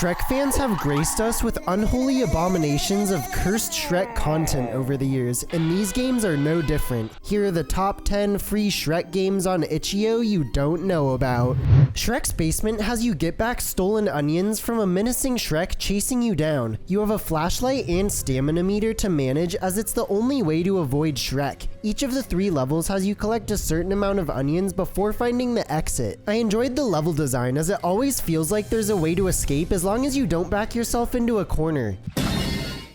Shrek fans have graced us with unholy abominations of cursed Shrek content over the years, and these games are no different. Here are the top 10 free Shrek games on Itchio you don't know about. Shrek's Basement has you get back stolen onions from a menacing Shrek chasing you down. You have a flashlight and stamina meter to manage, as it's the only way to avoid Shrek. Each of the 3 levels has you collect a certain amount of onions before finding the exit. I enjoyed the level design, as it always feels like there's a way to escape as long as you don't back yourself into a corner.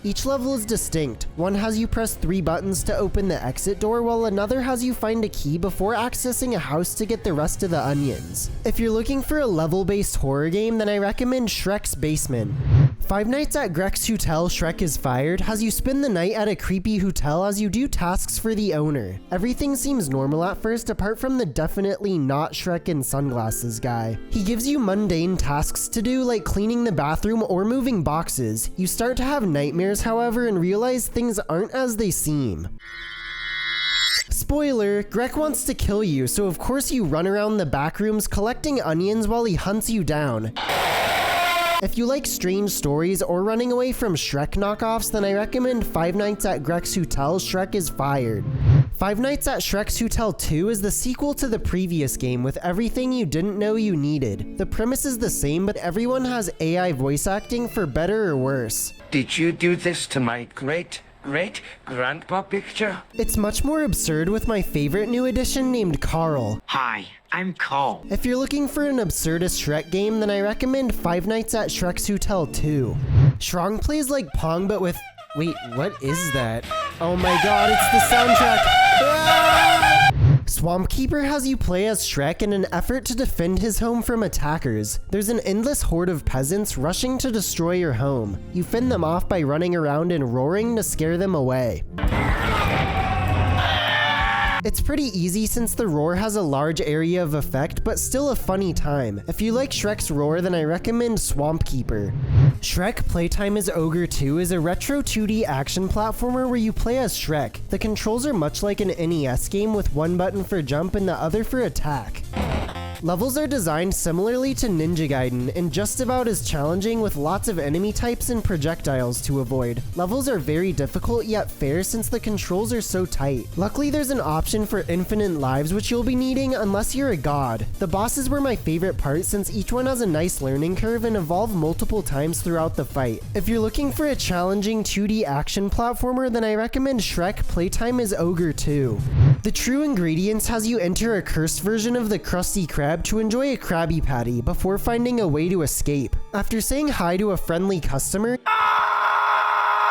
Each level is distinct. One has you press 3 buttons to open the exit door, while another has you find a key before accessing a house to get the rest of the onions. If you're looking for a level-based horror game, then I recommend Shrek's Basement. Five Nights at Grek's Hotel Shrek is Fired has you spend the night at a creepy hotel as you do tasks for the owner. Everything seems normal at first, apart from the definitely not Shrek in sunglasses guy. He gives you mundane tasks to do, like cleaning the bathroom or moving boxes. You start to have nightmares, however, and realize things aren't as they seem. Spoiler, Grek wants to kill you, so of course you run around the back rooms collecting onions while he hunts you down. If you like strange stories or running away from Shrek knockoffs, then I recommend Five Nights at Grek's Hotel Shrek is Fired. Five Nights at Shrek's Hotel 2 is the sequel to the previous game with everything you didn't know you needed. The premise is the same, but everyone has AI voice acting for better or worse. Did you do this to my great-grandpa picture? It's much more absurd with my favorite new addition named Carl. Hi, I'm Carl. If you're looking for an absurdist Shrek game, then I recommend Five Nights at Shrek's Hotel 2. Shrong plays like Pong, but with... Wait, what is that? Oh my god, it's the soundtrack! Ah! Swamp Keeper has you play as Shrek in an effort to defend his home from attackers. There's an endless horde of peasants rushing to destroy your home. You fend them off by running around and roaring to scare them away. It's pretty easy since the roar has a large area of effect, but still a funny time. If you like Shrek's roar, then I recommend Swamp Keeper. Shrek Playtime is Ogre 2 is a retro 2D action platformer where you play as Shrek. The controls are much like an NES game with one button for jump and the other for attack. Levels are designed similarly to Ninja Gaiden and just about as challenging, with lots of enemy types and projectiles to avoid. Levels are very difficult yet fair since the controls are so tight. Luckily there's an option for infinite lives, which you'll be needing unless you're a god. The bosses were my favorite part since each one has a nice learning curve and evolve multiple times throughout the fight. If you're looking for a challenging 2D action platformer, then I recommend Shrek Playtime is Ogre 2. The True Ingredients has you enter a cursed version of the Krusty Krab to enjoy a Krabby Patty before finding a way to escape. After saying hi to a friendly customer,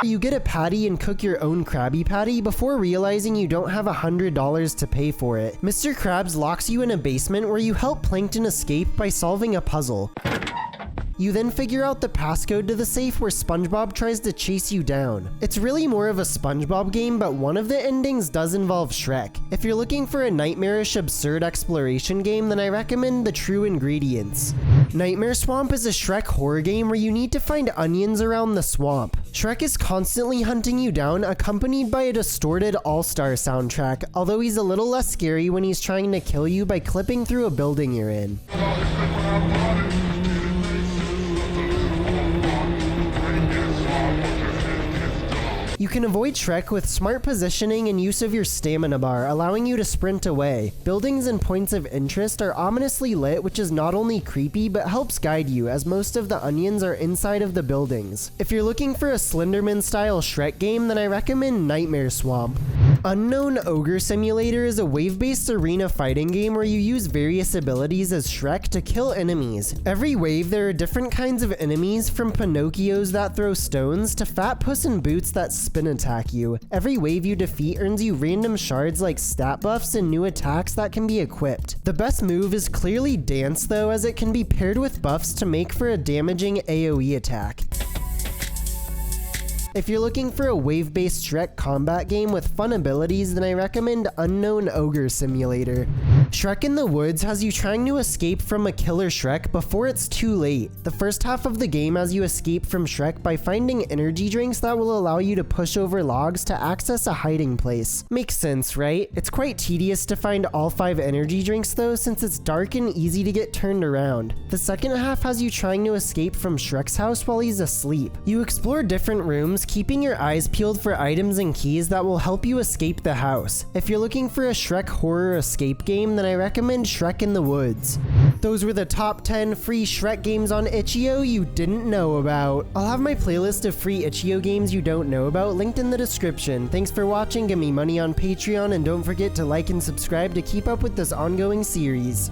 you get a patty and cook your own Krabby Patty before realizing you don't have $100 to pay for it. Mr. Krabs locks you in a basement where you help Plankton escape by solving a puzzle. You then figure out the passcode to the safe where SpongeBob tries to chase you down. It's really more of a SpongeBob game, but one of the endings does involve Shrek. If you're looking for a nightmarish, absurd exploration game, then I recommend The True Ingredients. Nightmare Swamp is a Shrek horror game where you need to find onions around the swamp. Shrek is constantly hunting you down, accompanied by a distorted all-star soundtrack, although he's a little less scary when he's trying to kill you by clipping through a building you're in. You can avoid Shrek with smart positioning and use of your stamina bar, allowing you to sprint away. Buildings and points of interest are ominously lit, which is not only creepy, but helps guide you, as most of the onions are inside of the buildings. If you're looking for a Slenderman-style Shrek game, then I recommend Nightmare Swamp. Unknown Ogre Simulator is a wave-based arena fighting game where you use various abilities as Shrek to kill enemies. Every wave there are different kinds of enemies, from Pinocchios that throw stones to Fat Puss in Boots that spin attack you. Every wave you defeat earns you random shards like stat buffs and new attacks that can be equipped. The best move is clearly Dance though, as it can be paired with buffs to make for a damaging AoE attack. If you're looking for a wave-based Shrek combat game with fun abilities, then I recommend Unknown Ogre Simulator. Shrek in the Woods has you trying to escape from a killer Shrek before it's too late. The first half of the game has you escape from Shrek by finding energy drinks that will allow you to push over logs to access a hiding place. Makes sense, right? It's quite tedious to find all 5 energy drinks though, since it's dark and easy to get turned around. The second half has you trying to escape from Shrek's house while he's asleep. You explore different rooms, keeping your eyes peeled for items and keys that will help you escape the house. If you're looking for a Shrek horror escape game, then I recommend Shrek in the Woods. Those were the top 10 free Shrek games on Itchio you didn't know about. I'll have my playlist of free Itchio games you don't know about linked in the description. Thanks for watching, give me money on Patreon, and don't forget to like and subscribe to keep up with this ongoing series.